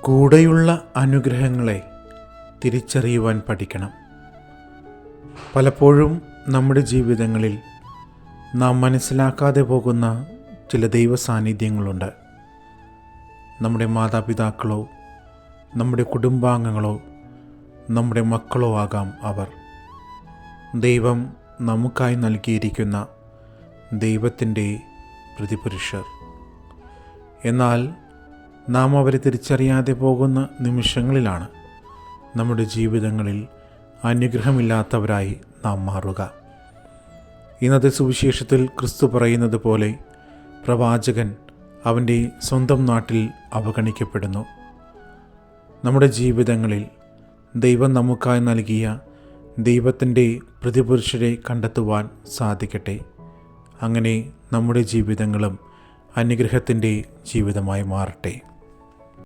കൂടെയുള്ള അനുഗ്രഹങ്ങളെ തിരിച്ചറിയുവാൻ പഠിക്കണം. പലപ്പോഴും നമ്മുടെ ജീവിതങ്ങളിൽ നാം മനസ്സിലാക്കാതെ പോകുന്ന ചില ദൈവ സാന്നിധ്യങ്ങളുണ്ട്. നമ്മുടെ മാതാപിതാക്കളോ നമ്മുടെ കുടുംബാംഗങ്ങളോ നമ്മുടെ മക്കളോ ആകാം അവർ. ദൈവം നമുക്കായി നൽകിയിരിക്കുന്ന ദൈവത്തിൻ്റെ പ്രതിപുരുഷർ. എന്നാൽ നാം അവരെ തിരിച്ചറിയാതെ പോകുന്ന നിമിഷങ്ങളിലാണ് നമ്മുടെ ജീവിതങ്ങളിൽ അനുഗ്രഹമില്ലാത്തവരായി നാം മാറുക. ഇന്നത്തെ സുവിശേഷത്തിൽ ക്രിസ്തു പറയുന്നത് പോലെ പ്രവാചകൻ അവൻ്റെ സ്വന്തം നാട്ടിൽ അവഗണിക്കപ്പെടുന്നു. നമ്മുടെ ജീവിതങ്ങളിൽ ദൈവം നമുക്കായി നൽകിയ ദൈവത്തിൻ്റെ പ്രതിപുരുഷരെ കണ്ടെത്തുവാൻ സാധിക്കട്ടെ. അങ്ങനെ നമ്മുടെ ജീവിതങ്ങളും അനുഗ്രഹത്തിൻ്റെ ജീവിതമായി മാറട്ടെ.